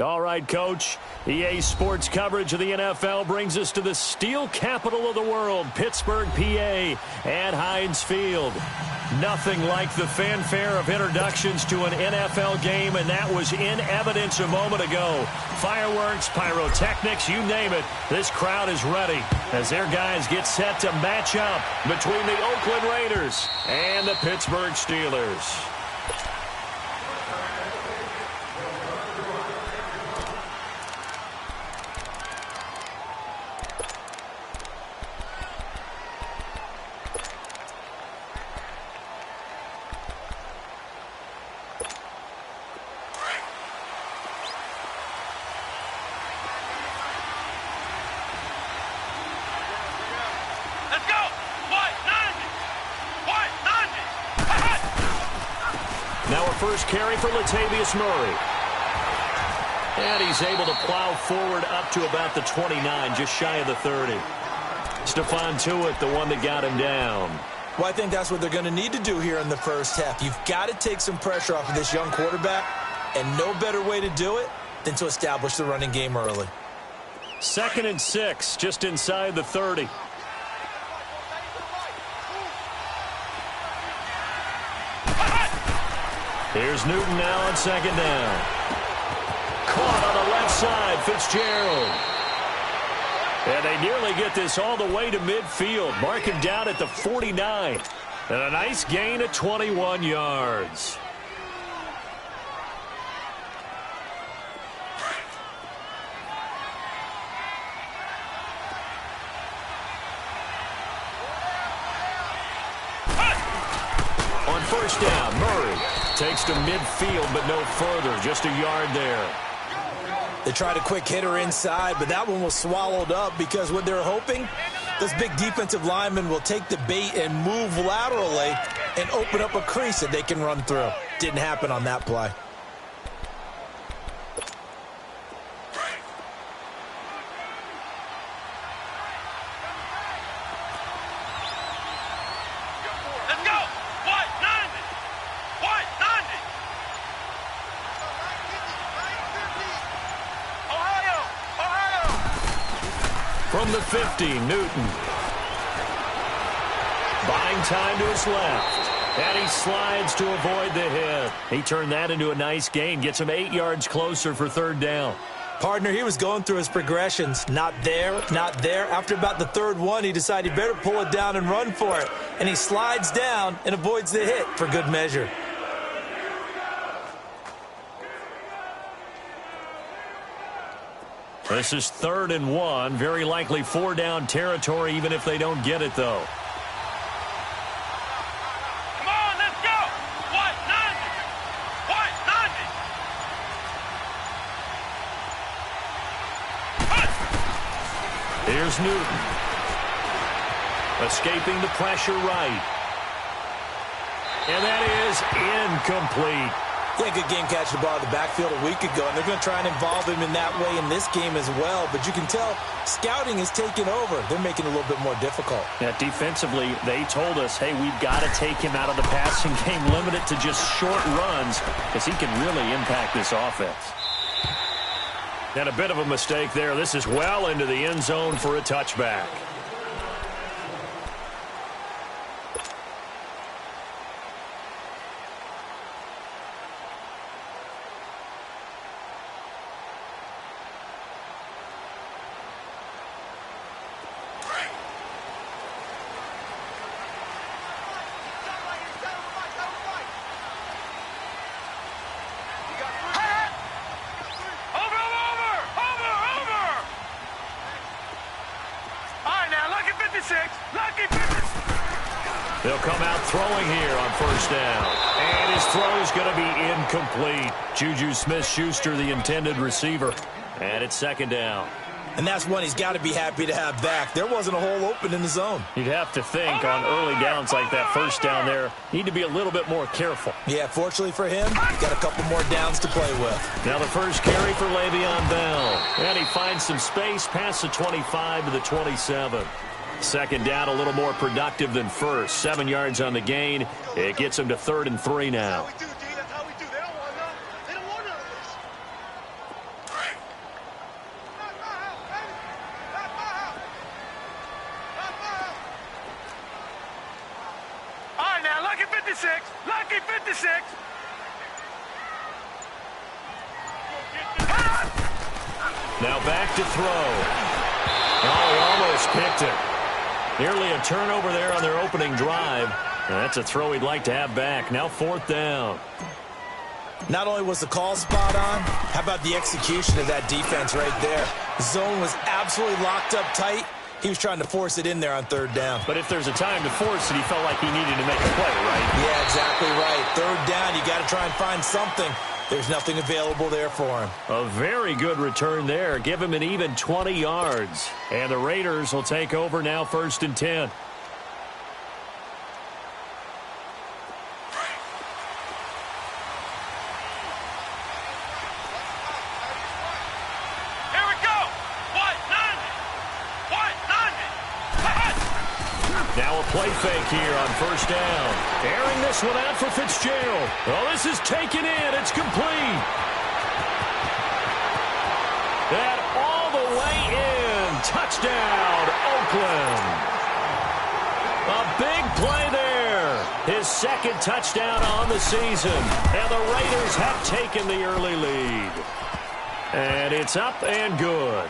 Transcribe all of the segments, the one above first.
All right, Coach. EA Sports coverage of the NFL brings us to the steel capital of the world, Pittsburgh, PA, at Heinz Field. Nothing like the fanfare of introductions to an NFL game, and that was in evidence a moment ago. Fireworks, pyrotechnics, you name it. This crowd is ready as their guys get set to match up between the Oakland Raiders and the Pittsburgh Steelers. First carry for Latavius Murray. And he's able to plow forward up to about the 29, just shy of the 30. Stephon Tuitt, the one that got him down. Well, I think that's what they're going to need to do here in the first half. You've got to take some pressure off of this young quarterback, and no better way to do it than to establish the running game early. 2nd and 6, just inside the 30. Here's Newton now on 2nd down. Caught on the left side, Fitzgerald. And they nearly get this all the way to midfield. Mark him down at the 49. And a nice gain of 21 yards. On 1st down, Murray takes to midfield, but no further. Just a yard there. They tried a quick hitter inside, but that one was swallowed up because what they're hoping, this big defensive lineman will take the bait and move laterally and open up a crease that they can run through. Didn't happen on that play. From the 50, Newton. Playing time to his left. And he slides to avoid the hit. He turned that into a nice gain. Gets him 8 yards closer for third down. Partner, he was going through his progressions. Not there, not there. After about the third one, he decided he better pull it down and run for it. And he slides down and avoids the hit for good measure. This is 3rd and 1. Very likely 4-down territory, even if they don't get it, though. Come on, let's go! What? 90! What? 90! Here's Newton. Escaping the pressure right. And that is incomplete. Yeah, good game catching the ball in the backfield a week ago, and they're going to try and involve him in that way in this game as well. But you can tell scouting is taking over. They're making it a little bit more difficult. Yeah, defensively, they told us, hey, we've got to take him out of the passing game, limit it to just short runs, because he can really impact this offense. And a bit of a mistake there. This is well into the end zone for a touchback. They'll come out throwing here on first down. And his throw is going to be incomplete. Juju Smith-Schuster, the intended receiver. And it's 2nd down. And that's one he's got to be happy to have back. There wasn't a hole open in the zone. You'd have to think on early downs like that first down there, need to be a little bit more careful. Yeah, fortunately for him, he's got a couple more downs to play with. Now the first carry for Le'Veon Bell. And he finds some space past the 25 to the 27. 2nd down, a little more productive than first. 7 yards on the gain. It gets him to 3rd and 3 now. All right, now, lucky 56. Lucky 56. Now back to throw. Oh, he almost picked it. Nearly a turnover there on their opening drive. And that's a throw he'd like to have back. Now 4th down. Not only was the call spot on, how about the execution of that defense right there? The zone was absolutely locked up tight. He was trying to force it in there on 3rd down. But if there's a time to force it, he felt like he needed to make a play, right? Yeah, exactly right. 3rd down, you got to try and find something. There's nothing available there for him. A very good return there. Give him an even 20 yards. And the Raiders will take over now 1st and 10. Here we go. What? 90. What? 90. Now a play fake here on 1st down. Airing this one out for Fitzgerald. Oh, this is taken in. It's complete. And all the way in. Touchdown, Oakland. A big play there. His 2nd touchdown on the season. And the Raiders have taken the early lead. And it's up and good.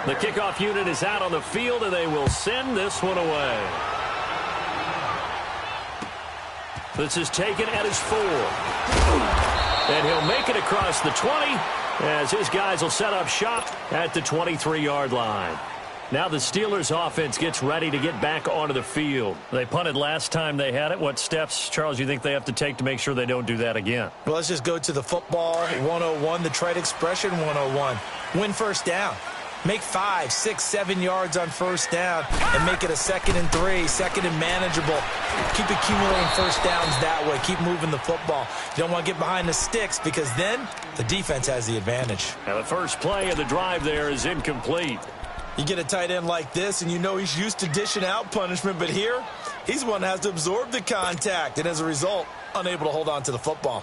The kickoff unit is out on the field, and they will send this one away. This is taken at his 4. And he'll make it across the 20 as his guys will set up shop at the 23-yard line. Now the Steelers offense gets ready to get back onto the field. They punted last time they had it. What steps, Charles, you think they have to take to make sure they don't do that again? Well, let's just go to the football 101, the trade expression 101. Win 1st down. Make 5, 6, 7 yards on 1st down and make it a 2nd and 3, 2nd and manageable. Keep accumulating 1st downs that way. Keep moving the football. You don't want to get behind the sticks because then the defense has the advantage. Now the first play of the drive there is incomplete. You get a tight end like this and you know he's used to dishing out punishment, but here he's one that has to absorb the contact and as a result unable to hold on to the football.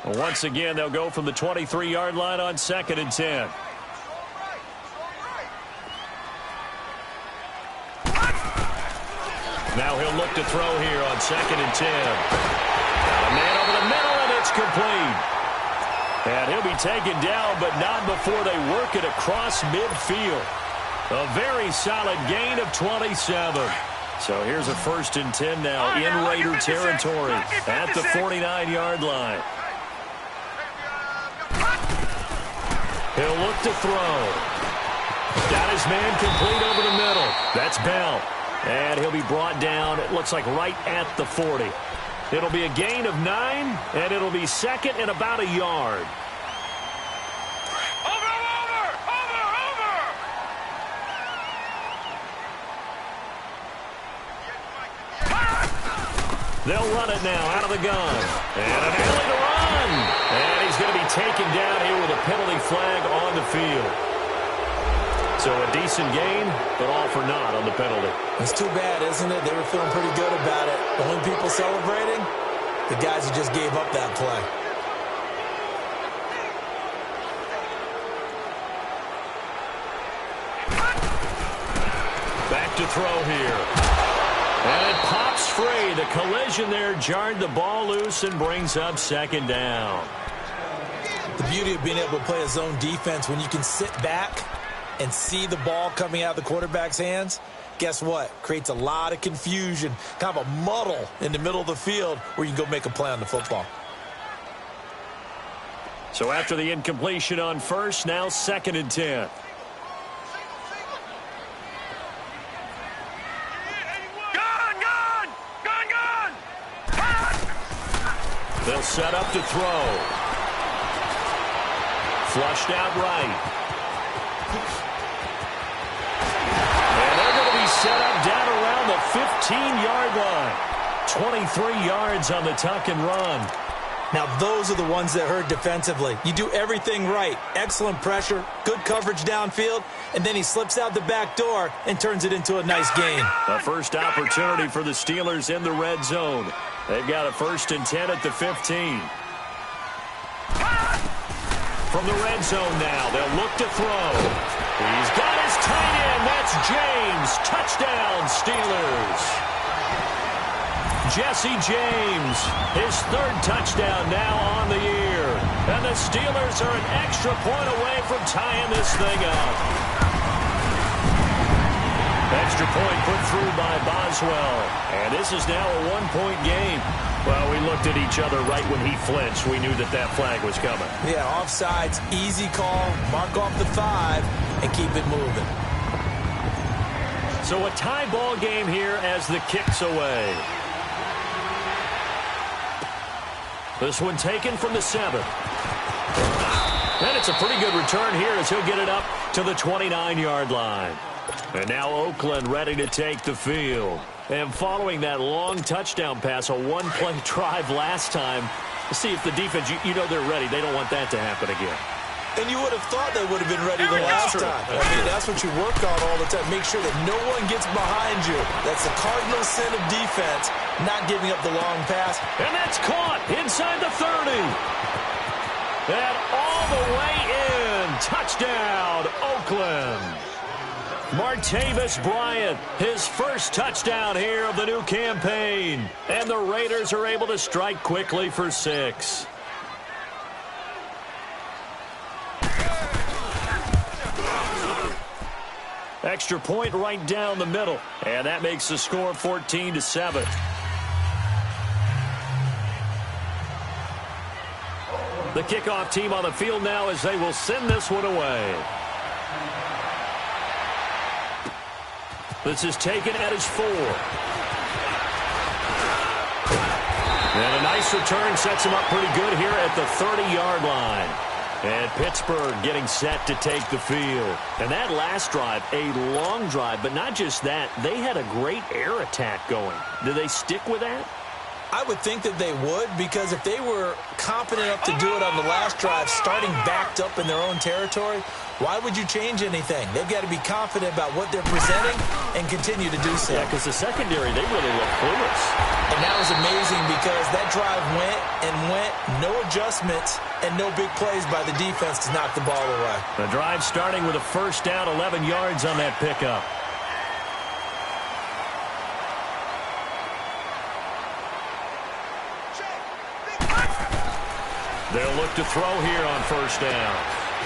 Once again, they'll go from the 23-yard line on 2nd and 10. Now he'll look to throw here on 2nd and 10. Got a man over the middle, and it's complete. And he'll be taken down, but not before they work it across midfield. A very solid gain of 27. So here's a 1st and 10 now in Raider territory at the 49-yard line. He'll look to throw. Got his man complete over the middle. That's Bell. And he'll be brought down, it looks like right at the 40. It'll be a gain of 9, and it'll be 2nd and about a yard. They'll run it now out of the gun. And an alley to run. And he's going to be taken down here with a penalty flag on the field. So a decent gain, but all for naught on the penalty. It's too bad, isn't it? They were feeling pretty good about it. The only people celebrating, the guys who just gave up that play. Back to throw here. And it pops free. The collision there jarred the ball loose and brings up 2nd down. The beauty of being able to play a zone defense when you can sit back and see the ball coming out of the quarterback's hands, guess what? Creates a lot of confusion, kind of a muddle in the middle of the field where you can go make a play on the football. So after the incompletion on 1st, now 2nd and 10. They'll set up to throw. Flushed out right. And they're going to be set up down around the 15-yard line. 23 yards on the tuck and run. Now, those are the ones that hurt defensively. You do everything right. Excellent pressure, good coverage downfield, and then he slips out the back door and turns it into a nice gain. A first opportunity for the Steelers in the red zone. They've got a 1st and 10 at the 15. From the red zone now, they'll look to throw. He's got his tight end. That's James. Touchdown, Steelers. Jesse James, his 3rd touchdown now on the year. And the Steelers are an extra point away from tying this thing up. Extra point put through by Boswell. And this is now a 1-point game. Well, we looked at each other right when he flinched. We knew that that flag was coming. Yeah, offsides, easy call. Mark off the 5 and keep it moving. So a tie ball game here as the kick's away. This one taken from the 7. And it's a pretty good return here as he'll get it up to the 29-yard line. And now Oakland ready to take the field. And following that long touchdown pass, a 1-play drive last time, see if the defense, you know they're ready. They don't want that to happen again. And you would have thought they would have been ready the last time. I mean, that's what you work on all the time. Make sure that no one gets behind you. That's the cardinal sin of defense, not giving up the long pass. And that's caught inside the 30. And all the way in. Touchdown, Oakland. Martavis Bryant, his 1st touchdown here of the new campaign. And the Raiders are able to strike quickly for 6. Extra point right down the middle. And that makes the score 14-7. The kickoff team on the field now as they will send this one away. This is taken at his 4. And a nice return sets him up pretty good here at the 30-yard line. And Pittsburgh getting set to take the field. And that last drive, a long drive, but not just that. They had a great air attack going. Do they stick with that? I would think that they would, because if they were confident enough to do it on the last drive, starting backed up in their own territory, why would you change anything? They've got to be confident about what they're presenting and continue to do so. Yeah, because the secondary, they really look clueless. And that was amazing because that drive went and went, no adjustments, and no big plays by the defense to knock the ball away. The drive starting with a 1st down, 11 yards on that pickup. They'll look to throw here on first down.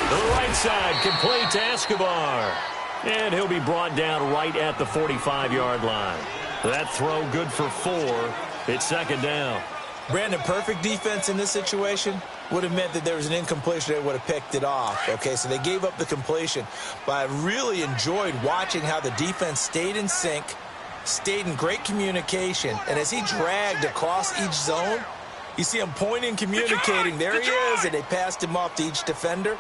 To the right side, complete to Escobar. And he'll be brought down right at the 45-yard line. That throw good for 4. It's second down. Brandon, perfect defense in this situation would have meant that there was an incompletion. They would have picked it off. Okay, so they gave up the completion. But I really enjoyed watching how the defense stayed in sync, stayed in great communication, and as he dragged across each zone, you see him pointing, communicating. There he is, and they passed him off to each defender.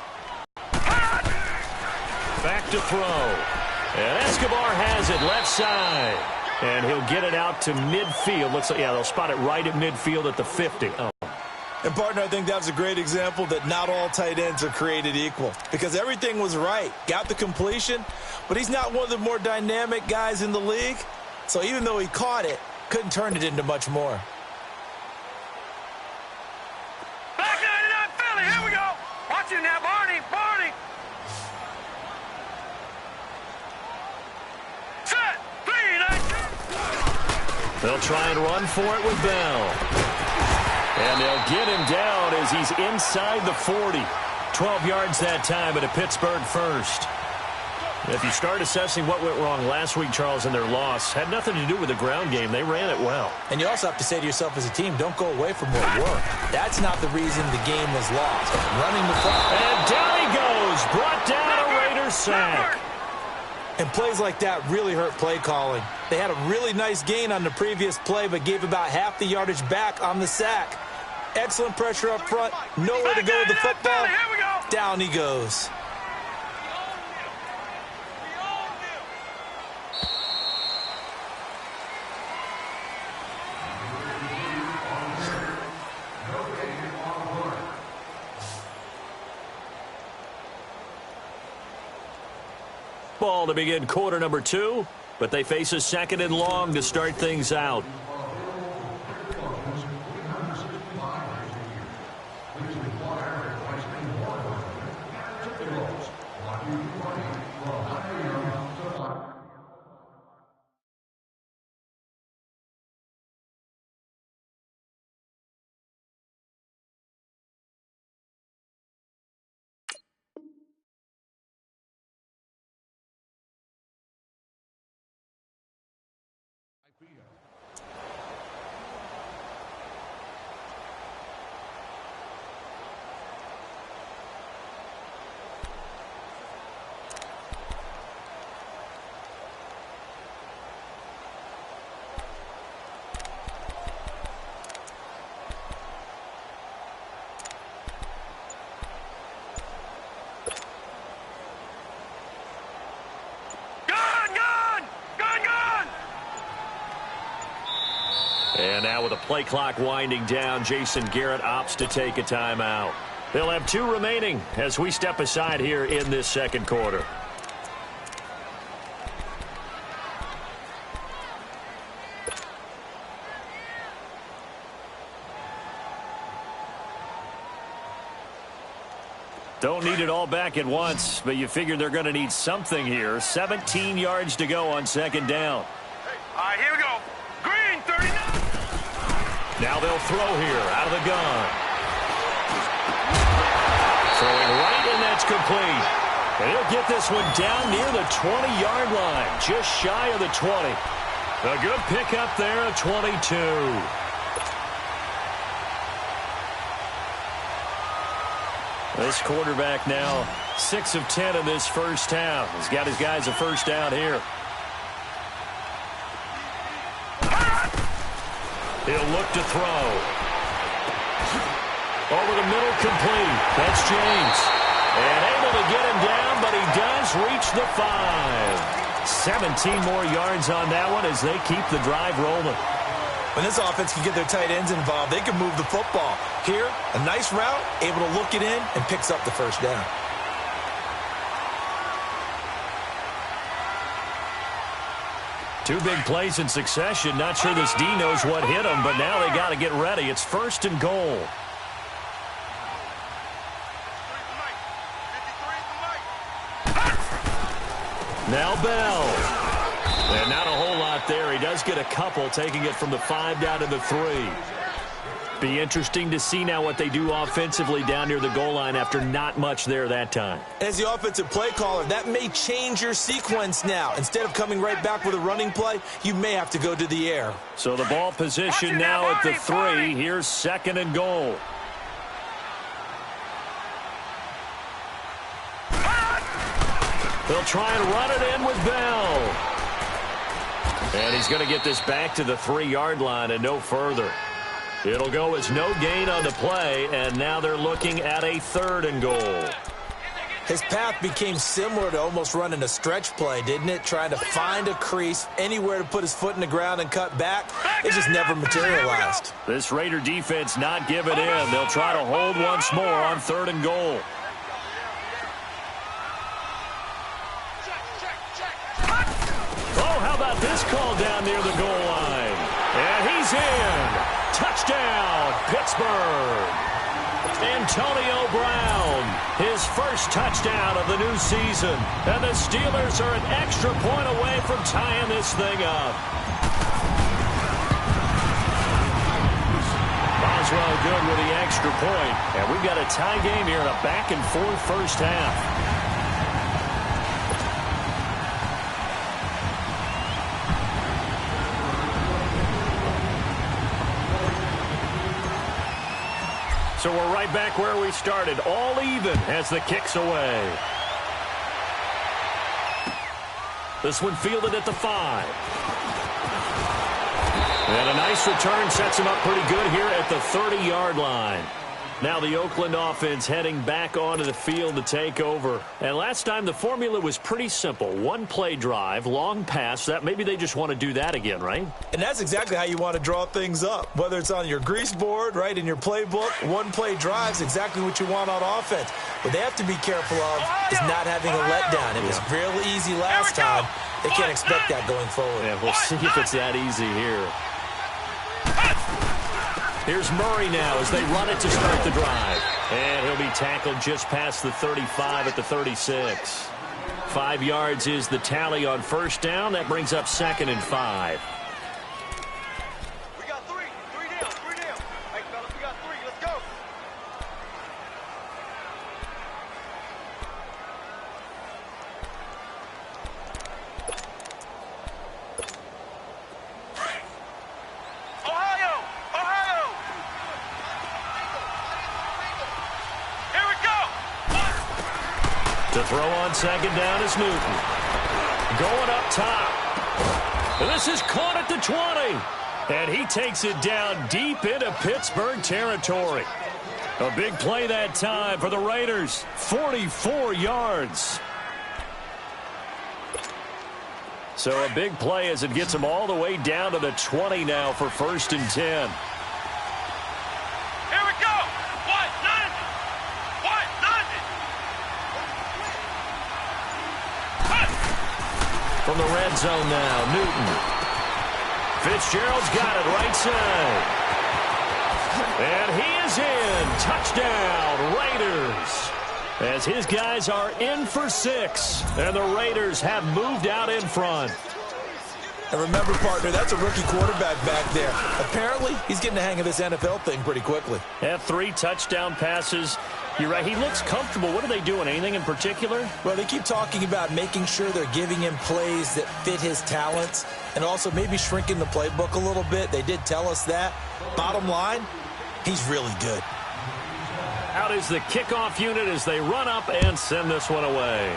Back to throw. And Escobar has it left side. And he'll get it out to midfield. Looks like, yeah, they'll spot it right at midfield at the 50. Oh. And, partner, I think that was a great example that not all tight ends are created equal. Because everything was right. Got the completion, but he's not one of the more dynamic guys in the league. So even though he caught it, couldn't turn it into much more. Back 99 Philly, here we go. Watch it now, Barney. Set, 3, 19. They'll try and run for it with Bell. And they'll get him down as he's inside the 40. 12 yards that time at a Pittsburgh first. If you start assessing what went wrong last week, Charles, in their loss, had nothing to do with the ground game. They ran it well. And you also have to say to yourself as a team, don't go away from what worked. That's not the reason the game was lost. Running the football. And down he goes. Brought down a Raiders sack. And plays like that really hurt play calling. They had a really nice gain on the previous play, but gave about half the yardage back on the sack. Excellent pressure up front. Nowhere to go with the football. Down he goes. Ball to begin quarter number 2, but they face a second and long to start things out. And now with the play clock winding down, Jason Garrett opts to take a timeout. They'll have 2 remaining as we step aside here in this second quarter. Don't need it all back at once, but you figure they're going to need something here. 17 yards to go on second down. All right, here we go. Green, 39. Now they'll throw here out of the gun. Throwing right, and that's complete. And he'll get this one down near the 20-yard line, just shy of the 20. A good pickup there at 22. This quarterback now 6 of 10 in this first half. He's got his guys a first down here. He'll look to throw. Over the middle, complete. That's James. And able to get him down, but he does reach the 5. 17 more yards on that one as they keep the drive rolling. When this offense can get their tight ends involved, they can move the football. Here, a nice route, able to look it in, and picks up the first down. Two big plays in succession. Not sure this D knows what hit him, but now they got to get ready. It's first and goal. Now Bell. And not a whole lot there. He does get a couple, taking it from the 5 down to the 3. Be interesting to see now what they do offensively down near the goal line after not much there that time. As the offensive play caller, that may change your sequence now. Instead of coming right back with a running play, you may have to go to the air. So the ball position now at the 3. Here's 2nd and goal. They'll try and run it in with Bell. And he's going to get this back to the 3-yard line and no further. It'll go as no gain on the play, and now they're looking at a 3rd and goal. His path became similar to almost running a stretch play, didn't it? Trying to find a crease, anywhere to put his foot in the ground and cut back. It just never materialized. This Raider defense not giving in. They'll try to hold once more on 3rd and goal. Oh, how about this call down near the goal line? And he's in. Touchdown, Pittsburgh. Antonio Brown, his first touchdown of the new season. And the Steelers are an extra point away from tying this thing up. Boswell good with the extra point. And we've got a tie game here in a back-and-forth first half. So we're right back where we started, all even as the kick's away. This one fielded at the 5. And a nice return sets him up pretty good here at the 30-yard line. Now the Oakland offense heading back onto the field to take over. And last time the formula was pretty simple. 1-play drive, long pass. That maybe they just want to do that again, right? And that's exactly how you want to draw things up. Whether it's on your grease board, right, in your playbook, 1-play drive is exactly what you want on offense. What they have to be careful of is not having a letdown. It was real easy last time. They can't expect that going forward. Yeah, we'll see if it's that easy here. Here's Murray now as they run it to start the drive. And he'll be tackled just past the 35 at the 36. 5 yards is the tally on first down. That brings up 2nd and 5. We got 3. 3 down. 3 down. Hey, fellas, we got 3. Let's go. To throw on 2nd down is Newton. Going up top. And this is caught at the 20. And he takes it down deep into Pittsburgh territory. A big play that time for the Raiders. 44 yards. So a big play as it gets them all the way down to the 20 now for 1st and 10. From the red zone now, Newton. Fitzgerald's got it right side. And he is in. Touchdown, Raiders. As his guys are in for 6. And the Raiders have moved out in front. And remember, partner, that's a rookie quarterback back there. Apparently, he's getting the hang of this NFL thing pretty quickly. Have 3 touchdown passes. You're right. He looks comfortable. What are they doing? Anything in particular? Well, they keep talking about making sure they're giving him plays that fit his talents and also maybe shrinking the playbook a little bit. They did tell us that. Bottom line, he's really good. Out is the kickoff unit as they run up and send this one away.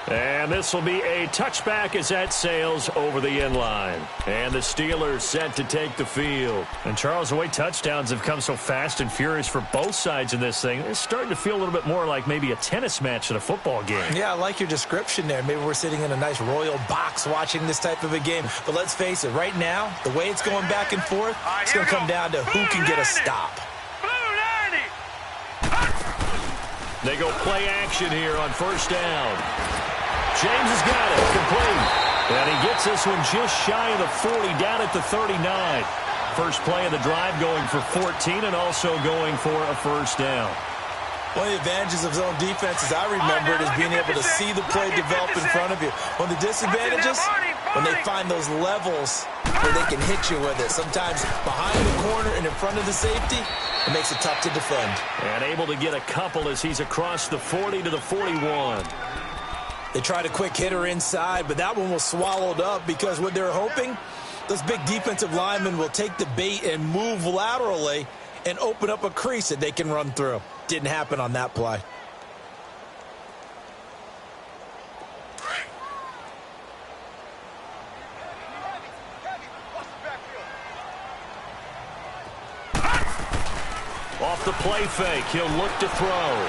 And this will be a touchback as that sails over the end line. And the Steelers set to take the field. And Charles, the way touchdowns have come so fast and furious for both sides in this thing, it's starting to feel a little bit more like maybe a tennis match than a football game. Yeah, I like your description there. Maybe we're sitting in a nice royal box watching this type of a game. But let's face it, right now, the way it's going back and forth, it's going to come down to who can get a stop. They go play action here on 1st down. James has got it, complete. And he gets this one just shy of the 40, down at the 39. First play of the drive going for 14 and also going for a 1st down. One of the advantages of zone defense, as I remember it, is being able to see the play develop in front of you. One of the disadvantages, when they find those levels where they can hit you with it. Sometimes behind the corner and in front of the safety, it makes it tough to defend. And able to get a couple as he's across the 40 to the 41. They tried a quick hitter inside, but that one was swallowed up because what they're hoping, those big defensive linemen will take the bait and move laterally and open up a crease that they can run through. Didn't happen on that play. Off the play fake, he'll look to throw.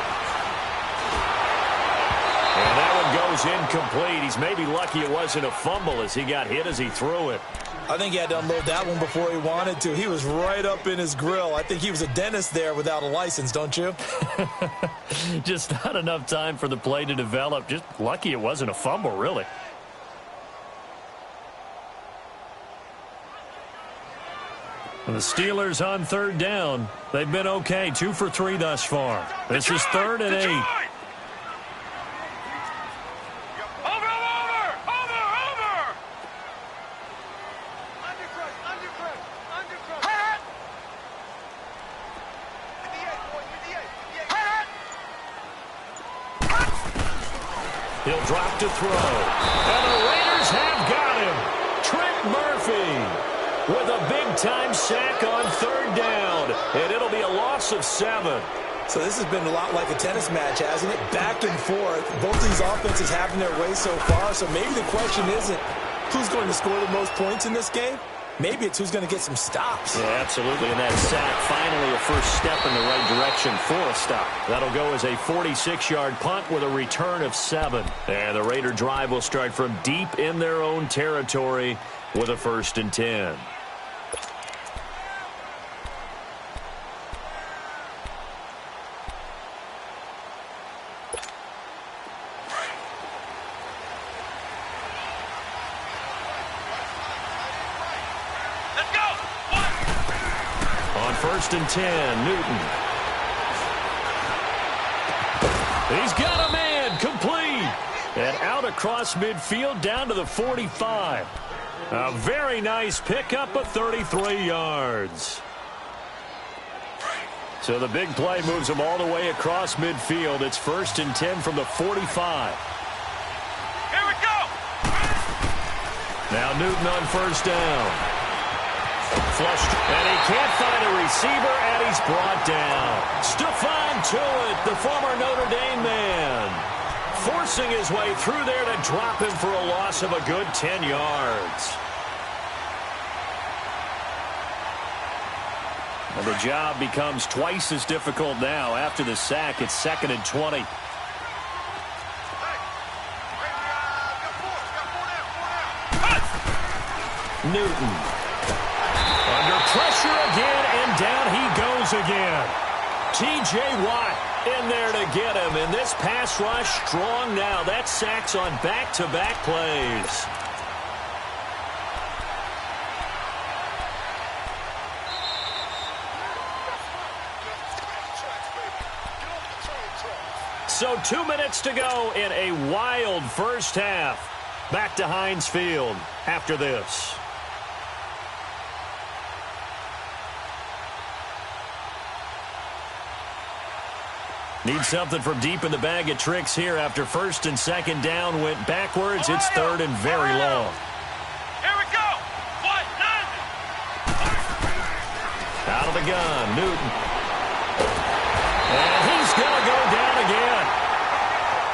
And that one goes incomplete. He's maybe lucky it wasn't a fumble as he got hit as he threw it. I think he had to unload that one before he wanted to. He was right up in his grill. I think he was a dentist there without a license, don't you? Just not enough time for the play to develop. Just lucky it wasn't a fumble, really. And the Steelers on third down. They've been okay, 2 for 3 thus far. This is 3rd and 8. He'll drop to throw. And the Raiders have got him. Trent Murphy with a big-time sack on 3rd down. And it'll be a loss of 7. So this has been a lot like a tennis match, hasn't it? Back and forth. Both these offenses having their way so far. So maybe the question isn't who's going to score the most points in this game. Maybe it's who's going to get some stops. Yeah, absolutely. And that sack, finally a first step in the right direction for a stop. That'll go as a 46-yard punt with a return of 7. And the Raider drive will start from deep in their own territory with a 1st and 10. On 1st and 10, Newton. He's got a man, complete. And out across midfield down to the 45. A very nice pickup of 33 yards. So the big play moves him all the way across midfield. It's 1st and 10 from the 45. Here we go. Now Newton on 1st down. Flushed, and he can't find a receiver, and he's brought down. Stephon Tuitt, the former Notre Dame man, forcing his way through there to drop him for a loss of a good 10 yards. And the job becomes twice as difficult now. After the sack, it's 2nd and 20. Newton. Under pressure again, and down he goes again. T.J. Watt in there to get him, and this pass rush strong now. That sacks on back-to-back plays. So 2 minutes to go in a wild first half. Back to Heinz Field after this. Need something from deep in the bag of tricks here after 1st and 2nd down went backwards. It's 3rd and very long. Here we go. What? Out of the gun, Newton. And he's going to go down again.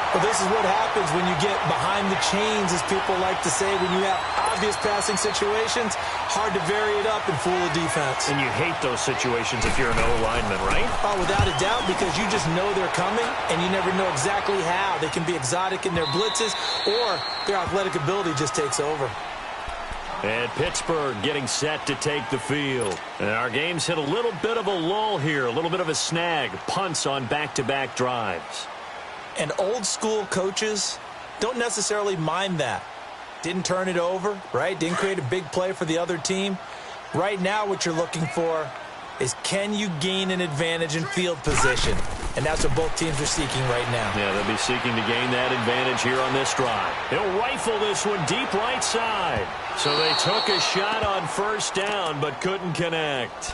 Well, this is what happens when you get behind the chains, as people like to say, when you have obvious passing situations. Hard to vary it up and fool the defense. And you hate those situations if you're an O-lineman, right? Oh, without a doubt, because you just know they're coming, and you never know exactly how. They can be exotic in their blitzes, or their athletic ability just takes over. And Pittsburgh getting set to take the field. And our game's hit a little bit of a lull here, a little bit of a snag. Punts on back-to-back drives. And old-school coaches don't necessarily mind that. Didn't turn it over, right? Didn't create a big play for the other team. Right now, what you're looking for is, can you gain an advantage in field position? And that's what both teams are seeking right now. Yeah, they'll be seeking to gain that advantage here on this drive. He'll rifle this one deep right side. So they took a shot on first down but couldn't connect.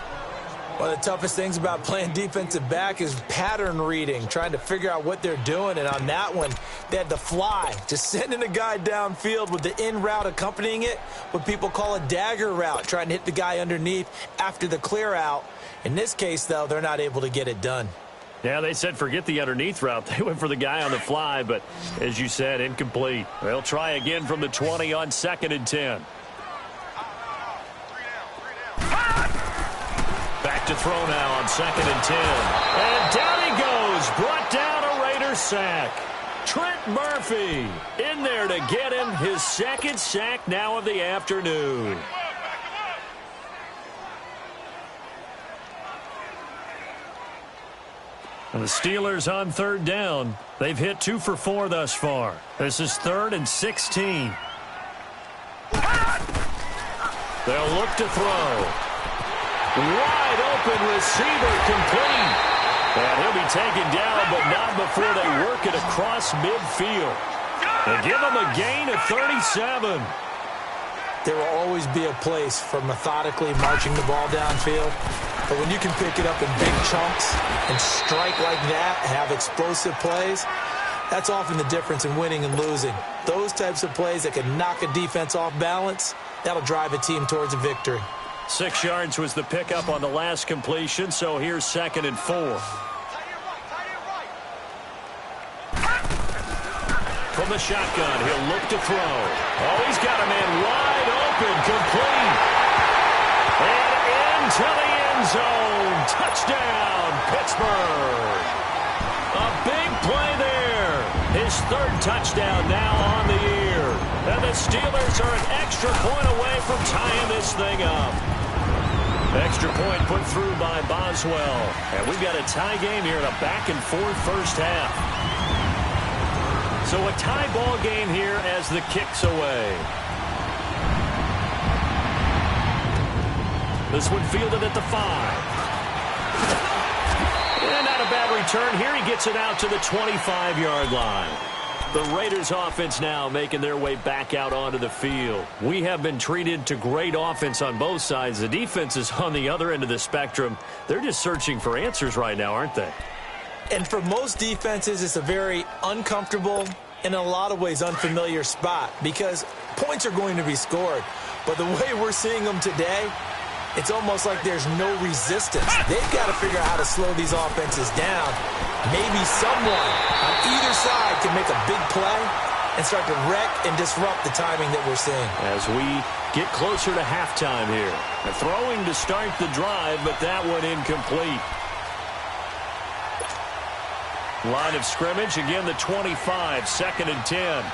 One of the toughest things about playing defensive back is pattern reading, trying to figure out what they're doing. And on that one, they had to fly, just sending a guy downfield with the in route accompanying it, what people call a dagger route, trying to hit the guy underneath after the clear out. In this case, though, they're not able to get it done. Yeah, they said forget the underneath route. They went for the guy on the fly, but as you said, incomplete. They'll try again from the 20 on 2nd and 10. Back to throw now on 2nd and 10. And down he goes. Brought down a Raider sack. Trent Murphy in there to get him his 2nd sack now of the afternoon. And the Steelers on 3rd down. They've hit 2 for 4 thus far. This is 3rd and 16. They'll look to throw. Wide open receiver complete. And he'll be taken down, but not before they work it across midfield. They give him a gain of 37. There will always be a place for methodically marching the ball downfield. But when you can pick it up in big chunks and strike like that, have explosive plays, that's often the difference in winning and losing. Those types of plays that can knock a defense off balance, that'll drive a team towards a victory. 6 yards was the pickup on the last completion, so here's 2nd and 4. From the shotgun, he'll look to throw. Oh, he's got a man wide open, complete. And into the end zone. Touchdown, Pittsburgh. A big play there. His 3rd touchdown now on the year. And the Steelers are an extra point away from tying this thing up. Extra point put through by Boswell. And we've got a tie game here in a back-and-forth first half. So a tie ball game here as the kick's away. This one fielded at the 5. And not a bad return here. He gets it out to the 25-yard line. The Raiders offense now making their way back out onto the field. We have been treated to great offense on both sides. The defense is on the other end of the spectrum. They're just searching for answers right now, aren't they? And for most defenses, it's a very uncomfortable and in a lot of ways unfamiliar spot because points are going to be scored. But the way we're seeing them today, it's almost like there's no resistance. They've got to figure out how to slow these offenses down. Maybe someone on either side can make a big play and start to wreck and disrupt the timing that we're seeing. As we get closer to halftime here. The throwing to start the drive, but that one incomplete. Line of scrimmage, again the 25, 2nd and 10.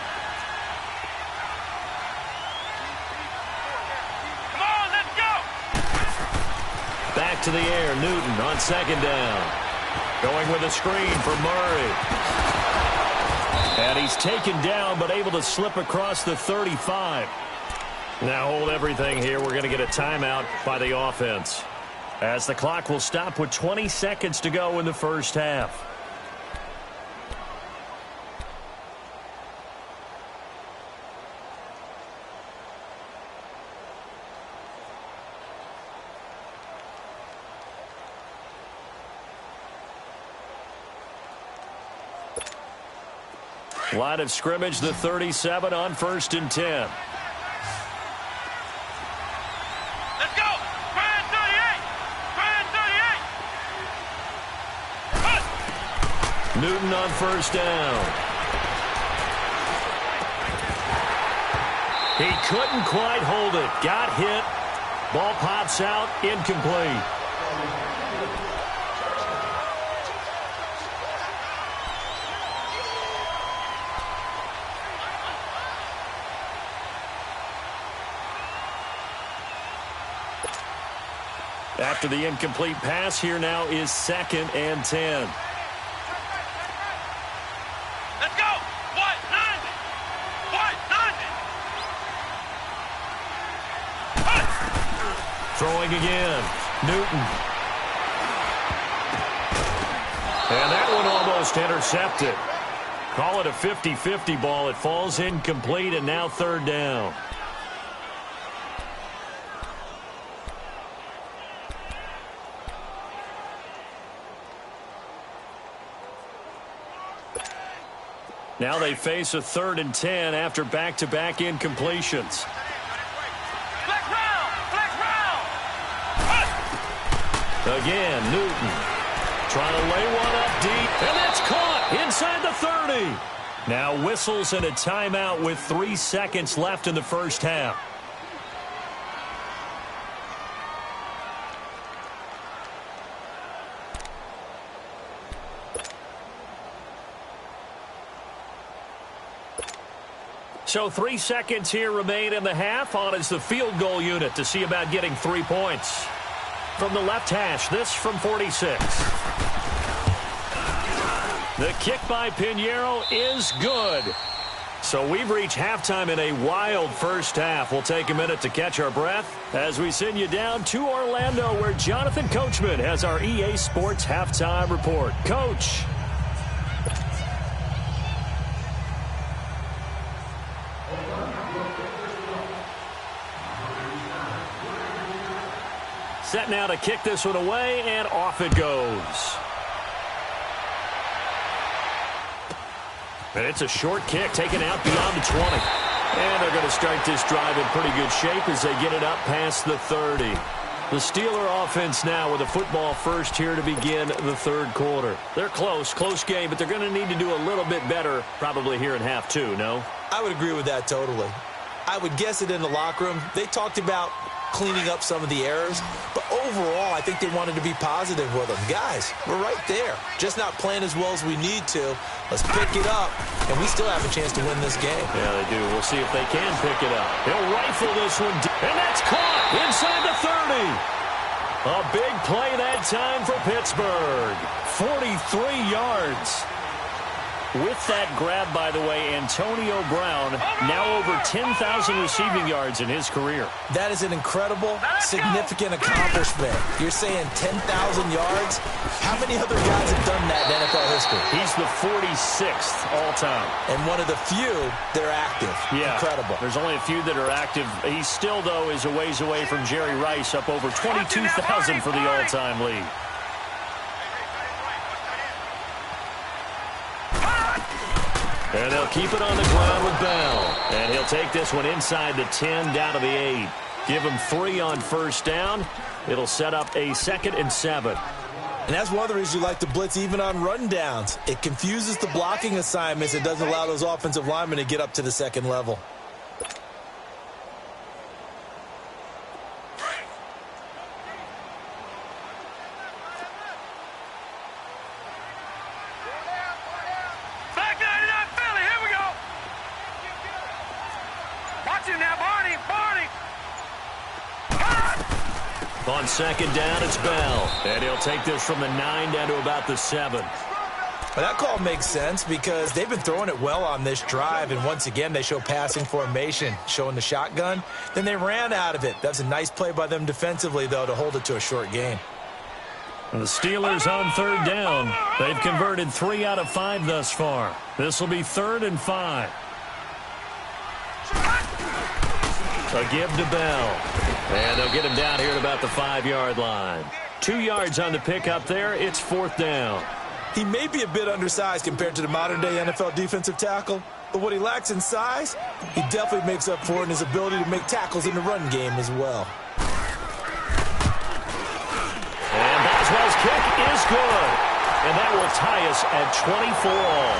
Back to the air, Newton on 2nd down. Going with a screen for Murray. And he's taken down, but able to slip across the 35. Now hold everything here. We're going to get a timeout by the offense, as the clock will stop with 20 seconds to go in the first half. Line of scrimmage, the 37 on 1st and 10. Let's go! Grand 38! Grand 38! Newton on 1st down. He couldn't quite hold it. Got hit. Ball pops out, incomplete. After the incomplete pass, here now is 2nd and 10. Let's go! What? 90! What? 90! Throwing again. Newton. And that one almost intercepted. Call it a 50-50 ball. It falls incomplete, and now 3rd down. Now they face a 3rd and 10 after back-to-back incompletions. Flex round! Flex round! Again, Newton trying to lay one up deep, and that's caught inside the 30. Now whistles and a timeout with 3 seconds left in the first half. So 3 seconds here remain in the half. On is the field goal unit to see about getting 3 points. From the left hash, this from 46. The kick by Pinheiro is good. So we've reached halftime in a wild first half. We'll take a minute to catch our breath as we send you down to Orlando, where Jonathan Coachman has our EA Sports halftime report. Coach. Set now to kick this one away, and off it goes. And it's a short kick taken out beyond the 20. And they're going to start this drive in pretty good shape as they get it up past the 30. The Steeler offense now with a football first here to begin the third quarter. They're close game, but they're going to need to do a little bit better probably here in half two, no? I would agree with that totally. I would guess it in the locker room. They talked about cleaning up some of the errors, but overall I think they wanted to be positive with them. Guys, we're right there, just not playing as well as we need to. Let's pick it up, and we still have a chance to win this game. Yeah, they do. We'll see if they can pick it up. He'll rifle this one, and that's caught inside the 30. A big play that time for Pittsburgh. 43 yards. With that grab, by the way, Antonio Brown now over 10,000 receiving yards in his career. That is an incredible, significant accomplishment. You're saying 10,000 yards? How many other guys have done that in NFL history? He's the 46th all-time. And one of the few, they're active. Yeah, incredible. There's only a few that are active. He still, though, is a ways away from Jerry Rice, up over 22,000 for the all-time lead. And they'll keep it on the ground with Bell. And he'll take this one inside the 10, down to the 8. Give him 3 on first down. It'll set up a 2nd and 7. And that's one of the reasons you like to blitz even on rundowns. It confuses the blocking assignments. It doesn't allow those offensive linemen to get up to the second level. On second down, it's Bell. And he'll take this from the 9 down to about the 7. Well, that call makes sense because they've been throwing it well on this drive, and once again they show passing formation, showing the shotgun. Then they ran out of it. That's a nice play by them defensively, though, to hold it to a short gain. And the Steelers on 3rd down. They've converted 3 out of 5 thus far. This will be 3rd and 5. A give to Bell. And they'll get him down here at about the 5-yard line. 2 yards on the pickup there. It's 4th down. He may be a bit undersized compared to the modern-day NFL defensive tackle, but what he lacks in size, he definitely makes up for in his ability to make tackles in the run game as well. And Boswell's kick is good. And that will tie us at 24 all.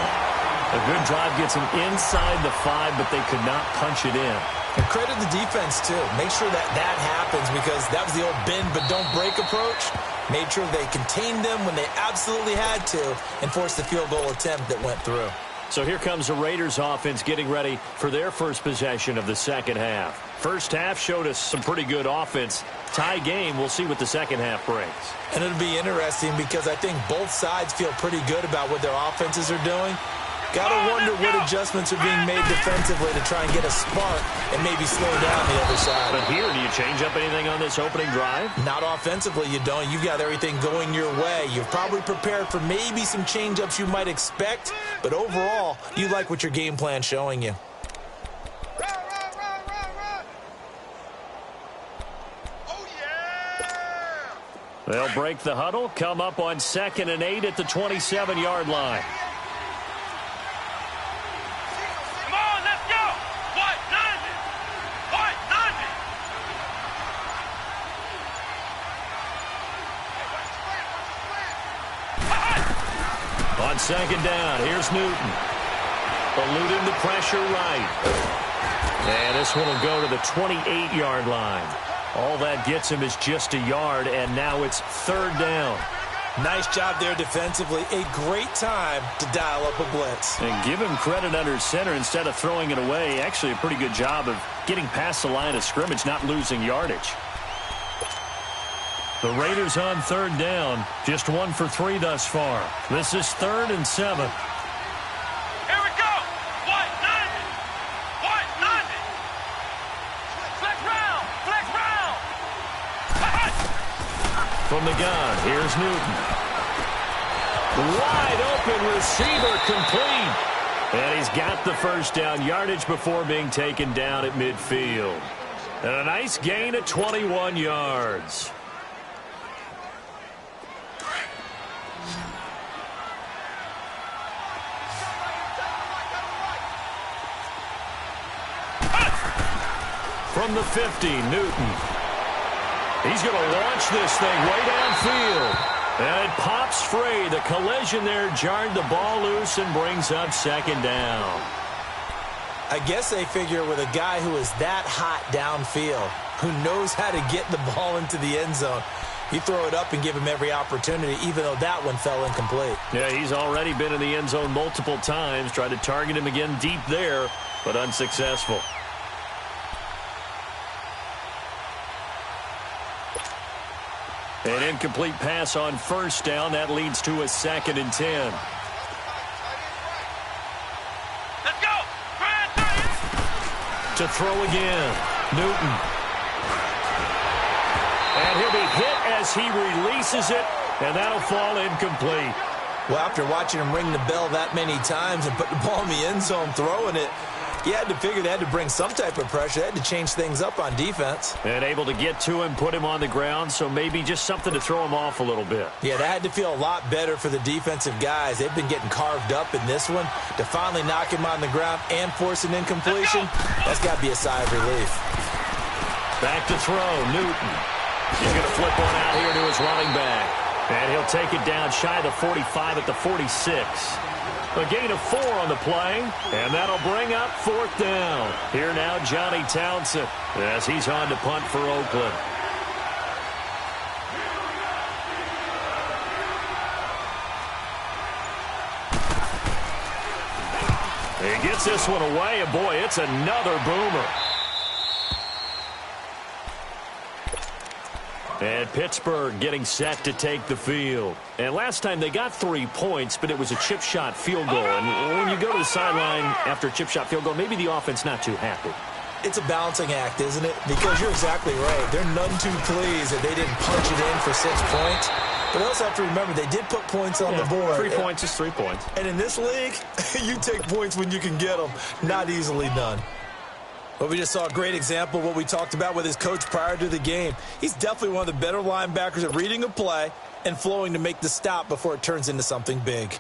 A good drive gets him inside the 5, but they could not punch it in. And credit the defense, too. Make sure that happens because that was the old bend but don't break approach. Made sure they contained them when they absolutely had to and forced the field goal attempt that went through. So here comes the Raiders offense getting ready for their first possession of the second half. First half showed us some pretty good offense. Tie game, we'll see what the second half brings. And it'll be interesting because I think both sides feel pretty good about what their offenses are doing. Gotta wonder what adjustments are being made defensively to try and get a spark and maybe slow down the other side. But here, do you change up anything on this opening drive? Not offensively, you don't. You've got everything going your way. You're probably prepared for maybe some change-ups you might expect, but overall, you like what your game plan's showing you. They'll break the huddle, come up on 2nd and 8 at the 27-yard line. On second down, here's Newton. Eluding the pressure right. And this one will go to the 28-yard line. All that gets him is just a yard, and now it's third down. Nice job there defensively. A great time to dial up a blitz. And give him credit under center instead of throwing it away. Actually, a pretty good job of getting past the line of scrimmage, not losing yardage. The Raiders on third down. Just 1 for 3 thus far. This is 3rd and 7. Here we go. White 90. White 90. Flex round. Flex round. From the gun, here's Newton. Wide open receiver, complete. And he's got the first down, yardage before being taken down at midfield. And a nice gain of 21 yards. From the 50, Newton. He's going to launch this thing way downfield. And it pops free. The collision there jarred the ball loose and brings up second down. I guess they figure with a guy who is that hot downfield, who knows how to get the ball into the end zone, you throw it up and give him every opportunity, even though that one fell incomplete. Yeah, he's already been in the end zone multiple times. Tried to target him again deep there, but unsuccessful. An incomplete pass on first down. That leads to a 2nd and 10. Let's go. To throw again. Newton. And he'll be hit as he releases it, and that'll fall incomplete. Well, after watching him ring the bell that many times and put the ball in the end zone throwing it, you had to figure they had to bring some type of pressure. They had to change things up on defense. And able to get to him, put him on the ground, so maybe just something to throw him off a little bit. Yeah, that had to feel a lot better for the defensive guys. They've been getting carved up in this one. To finally knock him on the ground and force an incompletion, that's got to be a sigh of relief. Back to throw, Newton. He's going to flip one out here to his running back. And he'll take it down shy of the 45 at the 46. A gain of 4 on the play, and that'll bring up 4th down. Here now, Johnny Townsend, as he's on to punt for Oakland. He gets this one away, and boy, it's another boomer. And Pittsburgh getting set to take the field. And last time they got 3 points, but it was a chip shot field goal. And when you go to the sideline after a chip shot field goal, maybe the offense not too happy. It's a balancing act, isn't it? Because you're exactly right. They're none too pleased that they didn't punch it in for 6 points. But they also have to remember they did put points on the board. 3 points is 3 points. And in this league, you take points when you can get them. Not easily done. But we just saw a great example of what we talked about with his coach prior to the game. He's definitely one of the better linebackers at reading a play and flowing to make the stop before it turns into something big.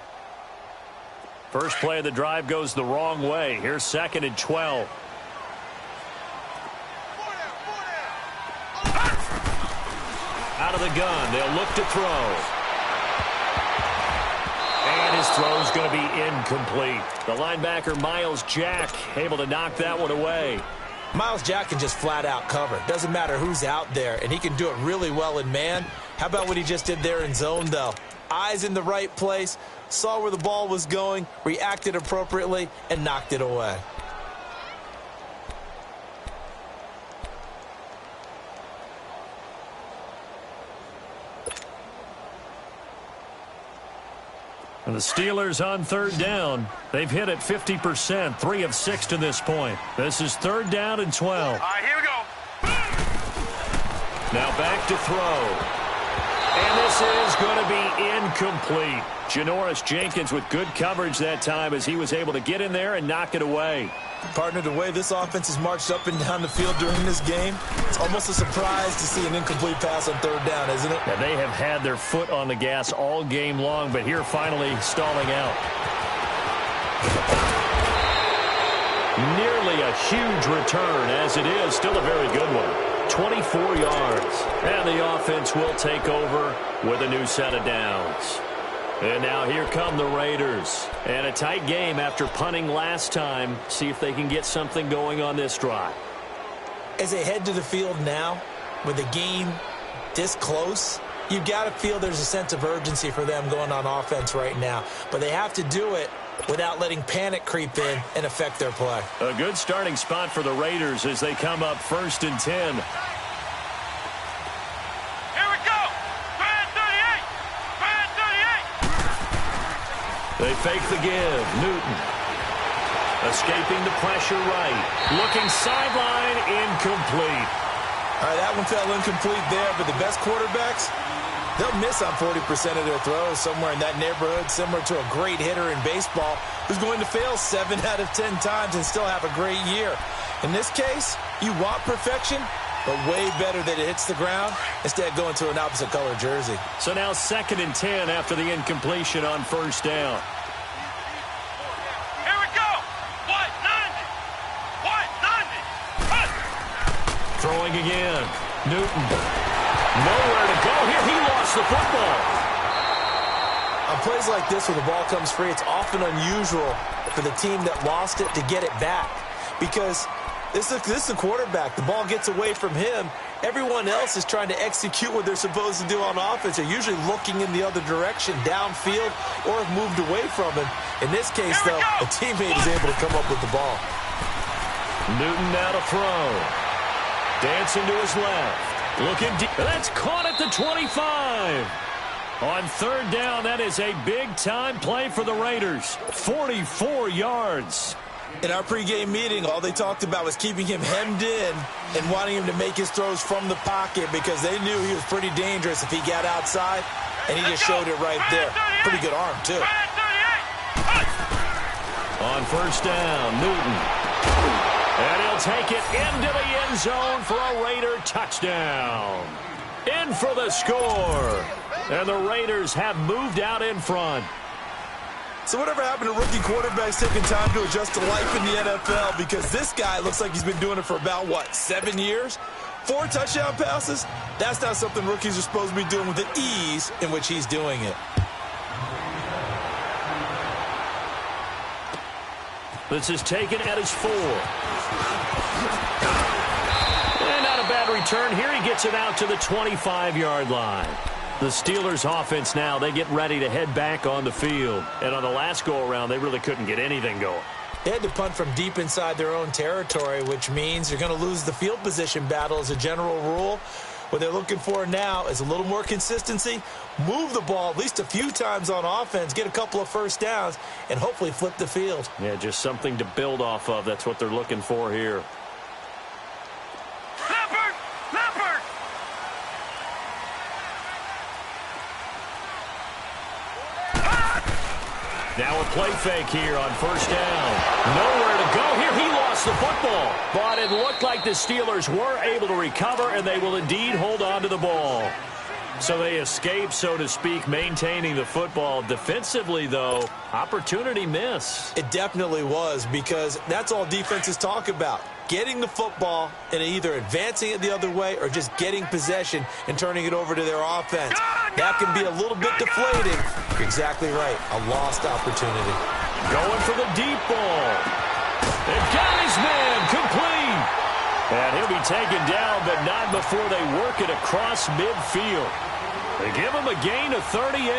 First play of the drive goes the wrong way. Here's 2nd and 12. Out of the gun, they'll look to throw. And his throw's going to be incomplete. The linebacker, Miles Jack, able to knock that one away. Miles Jack can just flat out cover. Doesn't matter who's out there, and he can do it really well in man. How about what he just did there in zone, though? Eyes in the right place, saw where the ball was going, reacted appropriately, and knocked it away. And the Steelers on third down. They've hit it 50%, 3 of 6 to this point. This is 3rd down and 12. All right, here we go. Now back to throw. And this is going to be incomplete. Janoris Jenkins with good coverage that time as he was able to get in there and knock it away. Partner, the way this offense has marched up and down the field during this game, it's almost a surprise to see an incomplete pass on 3rd down, isn't it? Yeah, they have had their foot on the gas all game long, but here finally stalling out. Nearly a huge return, as it is still a very good one. 24 yards. And the offense will take over with a new set of downs. And now here come the Raiders. And a tight game after punting last time. See if they can get something going on this drive. As they head to the field now, with the game this close, you've got to feel there's a sense of urgency for them going on offense right now. But they have to do it without letting panic creep in and affect their play. A good starting spot for the Raiders as they come up 1st and 10. They fake the give. Newton. Escaping the pressure right. Looking sideline. Incomplete. All right, that one fell incomplete there, but the best quarterbacks, they'll miss on 40% of their throws, somewhere in that neighborhood, similar to a great hitter in baseball who's going to fail 7 out of 10 times and still have a great year. In this case, you want perfection, but way better that it hits the ground instead of going to an opposite color jersey. So now 2nd and 10 after the incompletion on 1st down. Here we go. What? 90. What? 90. Throwing again. Newton. Nowhere to go here. He lost the football. On plays like this where the ball comes free, it's often unusual for the team that lost it to get it back because this is a quarterback. The ball gets away from him. Everyone else is trying to execute what they're supposed to do on offense. They're usually looking in the other direction, downfield, or have moved away from him. In this case, though, a teammate is able to come up with the ball. Newton now to throw. Dancing to his left. Looking deep. That's caught at the 25. On 3rd down, that is a big-time play for the Raiders. 44 yards. In our pregame meeting, all they talked about was keeping him hemmed in and wanting him to make his throws from the pocket because they knew he was pretty dangerous if he got outside, and he just showed it right there. Pretty good arm, too. On 1st down, Newton. And he'll take it into the end zone for a Raider touchdown. In for the score. And the Raiders have moved out in front. So whatever happened to rookie quarterbacks taking time to adjust to life in the NFL? Because this guy looks like he's been doing it for about, 7 years? 4 touchdown passes? That's not something rookies are supposed to be doing with the ease in which he's doing it. This is taken at his 4. And not a bad return here. He gets it out to the 25-yard line. The Steelers' offense now, they get ready to head back on the field. And on the last go-around, they really couldn't get anything going. They had to punt from deep inside their own territory, which means you're going to lose the field position battle as a general rule. What they're looking for now is a little more consistency, move the ball at least a few times on offense, get a couple of first downs, and hopefully flip the field. Yeah, just something to build off of. That's what they're looking for here. Now a play fake here on 1st down. Nowhere to go here. He lost the football. But it looked like the Steelers were able to recover, and they will indeed hold on to the ball. So they escape, so to speak, maintaining the football. Defensively, though, opportunity miss. It definitely was, because that's all defenses talk about. Getting the football and either advancing it the other way or just getting possession and turning it over to their offense. That can be a little bit deflating. You're exactly right. A lost opportunity. Going for the deep ball. It got his man complete. And he'll be taken down, but not before they work it across midfield. They give him a gain of 38.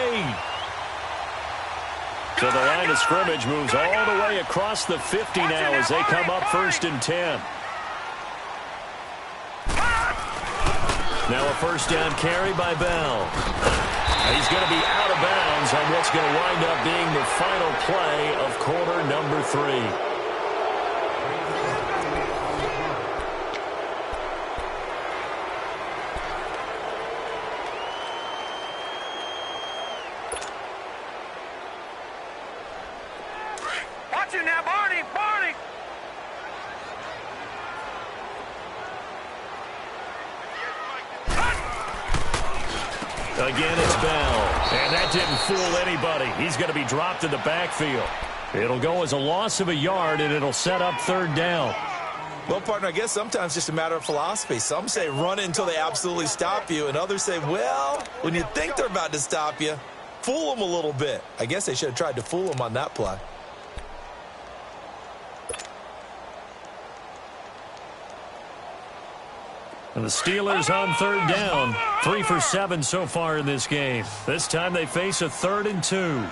So the line of scrimmage moves all the way across the 50 now as they come up 1st and 10. Now a 1st down carry by Bell. He's going to be out of bounds on what's going to wind up being the final play of quarter number 3. Now, Barney! Again, it's Bell. And that didn't fool anybody. He's going to be dropped in the backfield. It'll go as a loss of a yard, and it'll set up 3rd down. Well, partner, I guess sometimes just a matter of philosophy. Some say run it until they absolutely stop you, and others say, well, when you think they're about to stop you, fool him a little bit. I guess they should have tried to fool him on that play. And the Steelers on third down. 3 for 7 so far in this game. This time they face a 3rd and 2.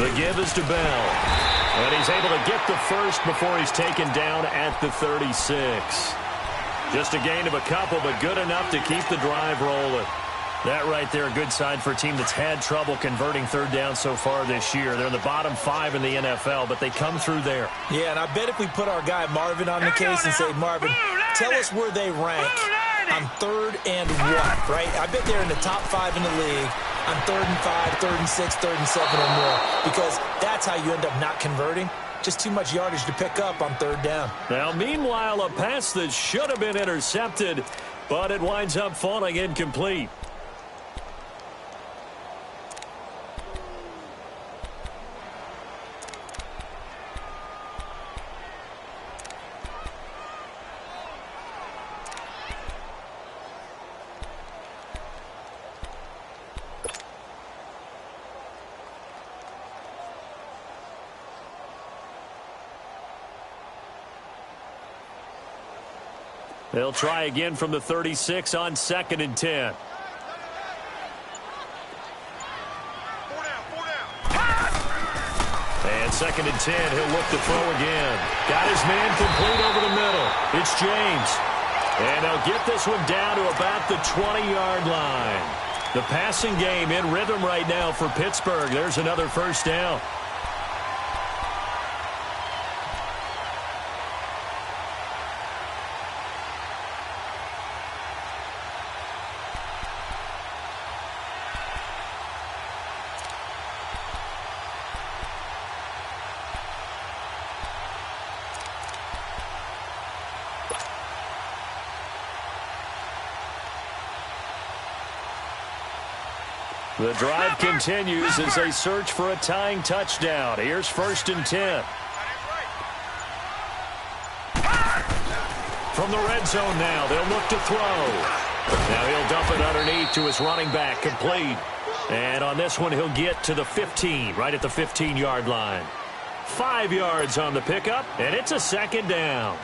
The give is to Bell. And he's able to get the first before he's taken down at the 36. Just a gain of a couple, but good enough to keep the drive rolling. That right there, a good sign for a team that's had trouble converting third down so far this year. They're in the bottom 5 in the NFL, but they come through there. Yeah, and I bet if we put our guy Marvin on the case and say, Marvin, tell us where they rank on 3rd and what, right? I bet they're in the top 5 in the league on 3rd and 5, 3rd and 6, 3rd and 7 or more, because that's how you end up not converting. Just too much yardage to pick up on 3rd down. Now, meanwhile, a pass that should have been intercepted, but it winds up falling incomplete. They'll try again from the 36 on 2nd and 10. And 2nd and 10, he'll look to throw again. Got his man complete over the middle. It's James. And they'll get this one down to about the 20-yard line. The passing game in rhythm right now for Pittsburgh. There's another first down. The drive continues as they search for a tying touchdown. Here's 1st and 10. From the red zone now, they'll look to throw. Now he'll dump it underneath to his running back, complete. And on this one, he'll get to the 15, right at the 15-yard line. 5 yards on the pickup, and it's a 2nd down.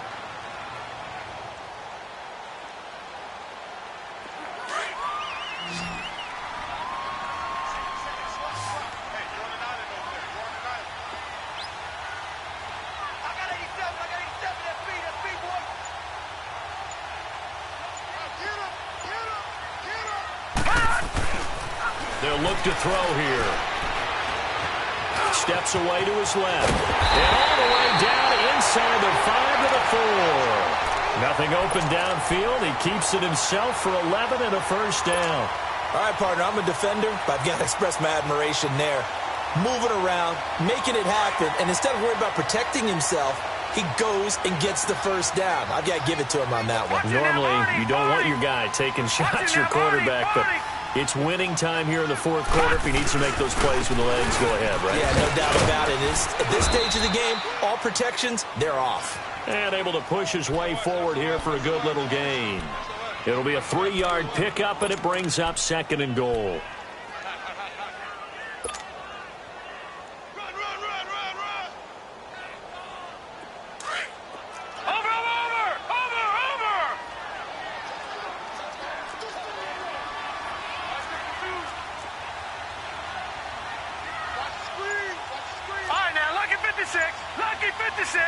They'll look to throw here. Steps away to his left. And all the way down inside the 5 to the 4. Nothing open downfield. He keeps it himself for 11 and a first down. All right, partner, I'm a defender, but I've got to express my admiration there. Moving around, making it happen, and instead of worrying about protecting himself, he goes and gets the first down. I've got to give it to him on that one. Normally, you don't want your guy taking shots, your quarterback, but it's winning time here in the 4th quarter. If he needs to make those plays with the legs, go ahead, right? Yeah, no doubt about it. At this stage of the game, all protections, they're off. And able to push his way forward here for a good little gain. It'll be a 3-yard pickup, and it brings up 2nd and goal. Lucky 56.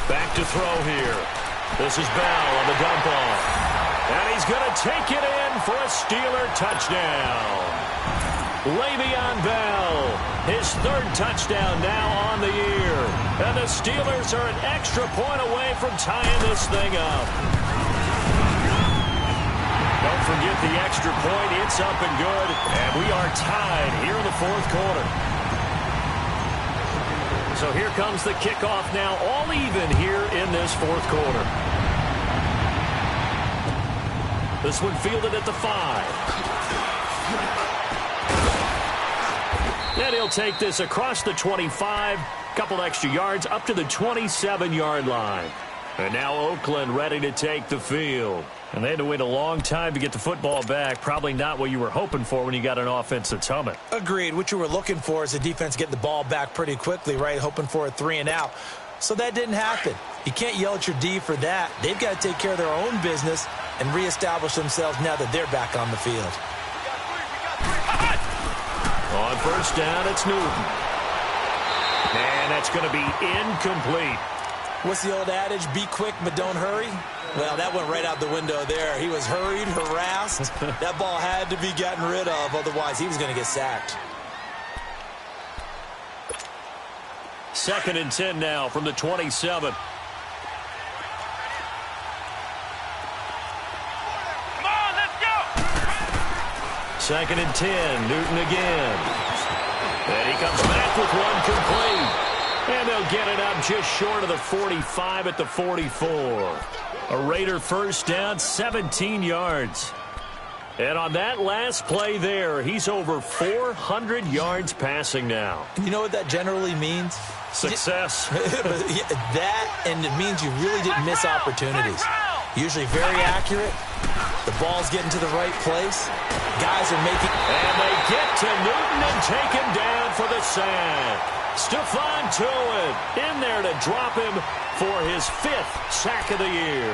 Back to throw here. This is Bell on the dump off. And he's going to take it in for a Steeler touchdown. Le'Veon Bell, his 3rd touchdown now on the year. And the Steelers are an extra point away from tying this thing up. Don't forget the extra point. It's up and good. And we are tied here in the 4th quarter. So here comes the kickoff now, all even here in this 4th quarter. This one fielded at the 5. And he'll take this across the 25, couple extra yards up to the 27-yard line. And now Oakland ready to take the field. And they had to wait a long time to get the football back. Probably not what you were hoping for when you got an offense that's humming. Agreed. What you were looking for is the defense getting the ball back pretty quickly, right? Hoping for a 3-and-out. So that didn't happen. You can't yell at your D for that. They've got to take care of their own business and reestablish themselves now that they're back on the field. On first down, it's Newton. And that's going to be incomplete. What's the old adage? Be quick, but don't hurry. Well, that went right out the window there. He was hurried, harassed. That ball had to be gotten rid of. Otherwise, he was going to get sacked. 2nd and 10 now from the 27. Come on, let's go. 2nd and 10, Newton again. And he comes back with one complete. And they'll get it up just short of the 45 at the 44. A Raider first down, 17 yards. And on that last play there, he's over 400 yards passing now. You know what that generally means? Success. That, and it means you really didn't miss opportunities. Usually very accurate. The ball's getting to the right place. Guys are making... And they get to Newton and take him down for the sack. Stephon Tuitt in there to drop him for his 5th sack of the year.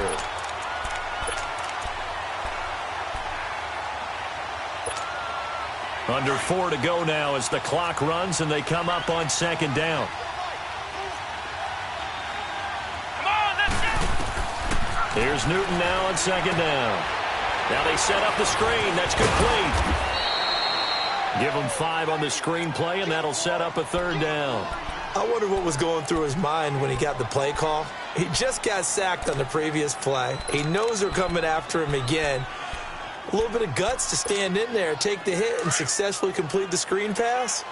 Under 4 to go now as the clock runs and they come up on 2nd down. Come on, let's go. Here's Newton now on 2nd down. Now they set up the screen. That's complete. Give him 5 on the screen play, and that'll set up a 3rd down. I wonder what was going through his mind when he got the play call. He just got sacked on the previous play. He knows they're coming after him again. A little bit of guts to stand in there, take the hit, and successfully complete the screen pass.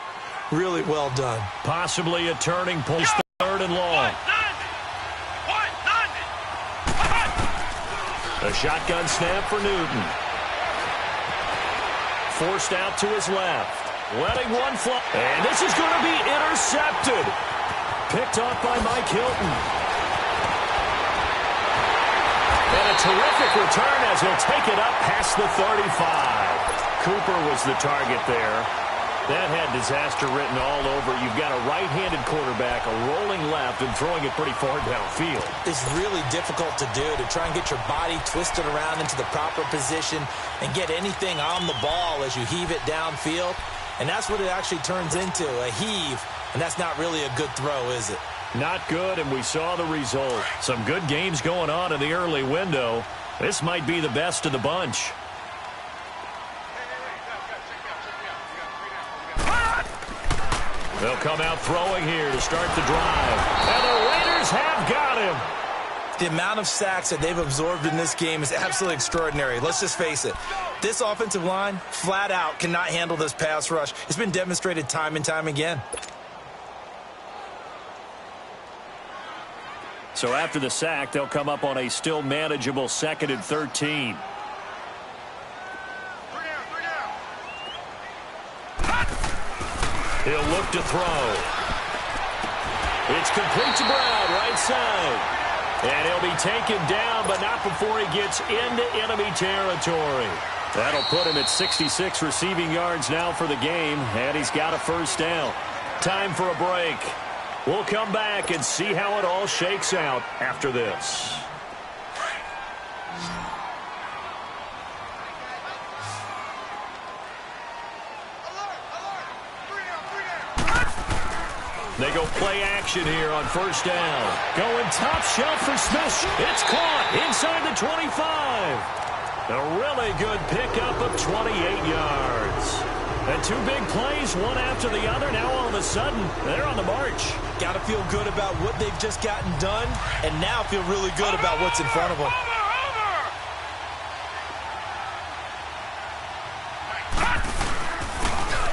Really well done. Possibly a turning point. 3rd and long. A shotgun snap for Newton. Forced out to his left. Letting one fly. And this is going to be intercepted. Picked off by Mike Hilton. And a terrific return as he'll take it up past the 35. Cooper was the target there. That had disaster written all over. You've got a right-handed quarterback, a rolling left, and throwing it pretty far downfield. It's really difficult to do, to try and get your body twisted around into the proper position and get anything on the ball as you heave it downfield. And that's what it actually turns into, a heave. And that's not really a good throw, is it? Not good, and we saw the result. Some good games going on in the early window. This might be the best of the bunch. They'll come out throwing here to start the drive. And the Raiders have got him. The amount of sacks that they've absorbed in this game is absolutely extraordinary. Let's just face it. This offensive line, flat out, cannot handle this pass rush. It's been demonstrated time and time again. So after the sack, they'll come up on a still manageable 2nd and 13. He'll look to throw. It's complete to Brown, right side. And he'll be taken down, but not before he gets into enemy territory. That'll put him at 66 receiving yards now for the game, and he's got a 1st down. Time for a break. We'll come back and see how it all shakes out after this. They go play action here on 1st down. Going top shelf for Smith. It's caught inside the 25. A really good pickup of 28 yards. And 2 big plays, one after the other. Now all of a sudden, they're on the march. Got to feel good about what they've just gotten done, and now feel really good about what's in front of them.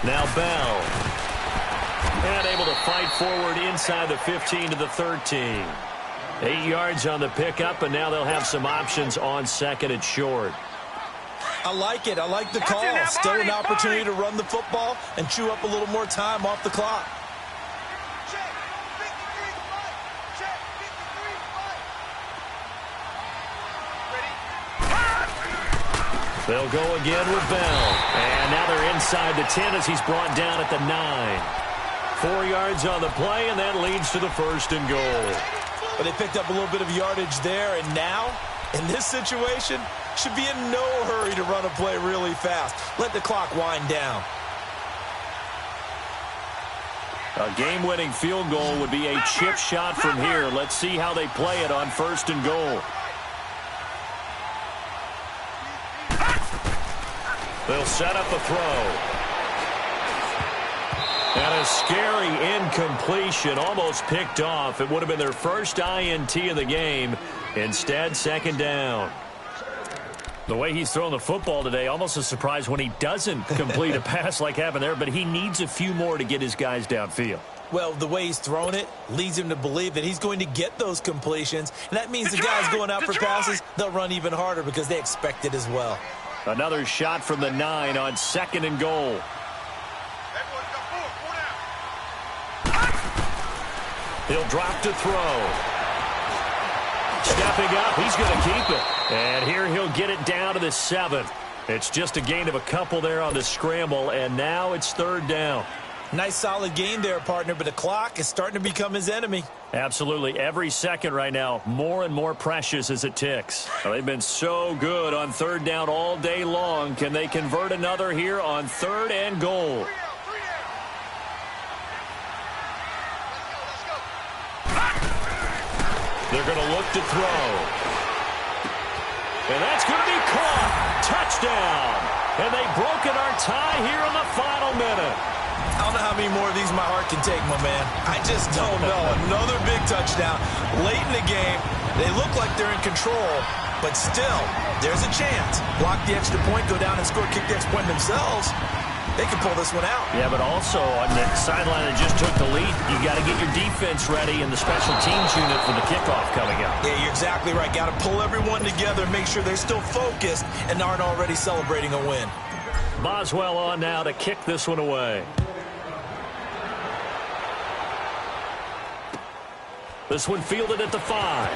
Now Bell. And able to fight forward inside the 15 to the 13. 8 yards on the pickup, and now they'll have some options on 2nd and short. I like it. I like the call. Still an opportunity to run the football and chew up a little more time off the clock. They'll go again with Bell. And now they're inside the 10 as he's brought down at the 9. 4 yards on the play, and that leads to the 1st and goal. But they picked up a little bit of yardage there, and now, in this situation, should be in no hurry to run a play really fast. Let the clock wind down. A game-winning field goal would be a chip shot from here. Let's see how they play it on 1st and goal. They'll set up a throw. And a scary incompletion, almost picked off. It would have been their first INT of the game. Instead, 2nd down. The way he's thrown the football today, almost a surprise when he doesn't complete a pass like happened there, but he needs a few more to get his guys downfield. Well, the way he's thrown it leads him to believe that he's going to get those completions. And that means the guys going out for passes, they'll run even harder because they expect it as well. Another shot from the 9 on 2nd and goal. He'll drop to throw. Stepping up, he's going to keep it. And here he'll get it down to the 7. It's just a gain of a couple there on the scramble, and now it's 3rd down. Nice solid game there, partner, but the clock is starting to become his enemy. Absolutely. Every second right now, more and more precious as it ticks. Well, they've been so good on 3rd down all day long. Can they convert another here on 3rd and goal? They're going to look to throw. And that's going to be caught. Touchdown. And they've broken our tie here in the final minute. I don't know how many more of these my heart can take, my man. I just don't know. Another big touchdown. Late in the game, they look like they're in control, but still, there's a chance. Block the extra point, go down and score, kick the extra point themselves. They can pull this one out. Yeah, but also on the sideline that just took the lead, you got to get your defense ready in the special teams unit for the kickoff coming up. Yeah, you're exactly right. Got to pull everyone together, make sure they're still focused and aren't already celebrating a win. Boswell on now to kick this one away. This one fielded at the 5.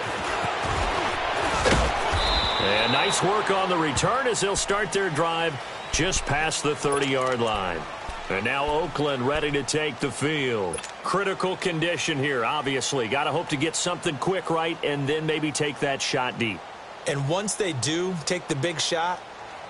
And nice work on the return as they'll start their drive just past the 30-yard line. And now Oakland ready to take the field. Critical condition here, obviously. Got to hope to get something quick right and then maybe take that shot deep. And once they do take the big shot,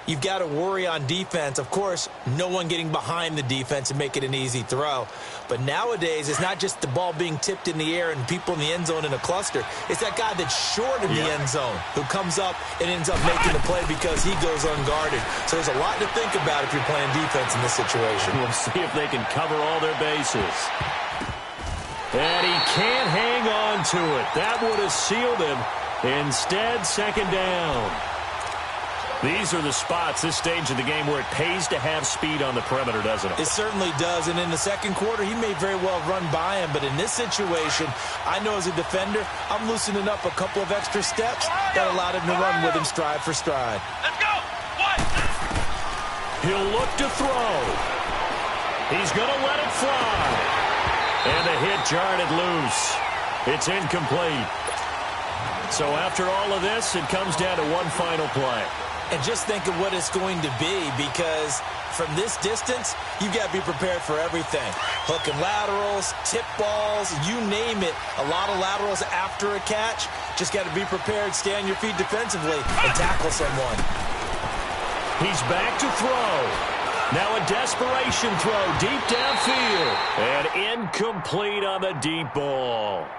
you've got to worry on defense. Of course, no one getting behind the defense and make it an easy throw. But nowadays, it's not just the ball being tipped in the air and people in the end zone in a cluster. It's that guy that's short in the end zone who comes up and ends up making the play because he goes unguarded. So there's a lot to think about if you're playing defense in this situation. We'll see if they can cover all their bases. And he can't hang on to it. That would have sealed him. Instead, 2nd down. These are the spots, this stage of the game, where it pays to have speed on the perimeter, doesn't it? It certainly does, and in the second quarter, he may very well run by him, but in this situation, I know as a defender, I'm loosening up a couple of extra steps that allowed him to run with him stride for stride. Let's go! What? He'll look to throw. He's going to let it fly. And the hit jarred it loose. It's incomplete. So after all of this, it comes down to one final play. And just think of what it's going to be, because from this distance, you've got to be prepared for everything. Hook and laterals, tip balls, you name it. A lot of laterals after a catch. Just got to be prepared, stay on your feet defensively, and tackle someone. He's back to throw. Now a desperation throw deep downfield. And incomplete on the deep ball.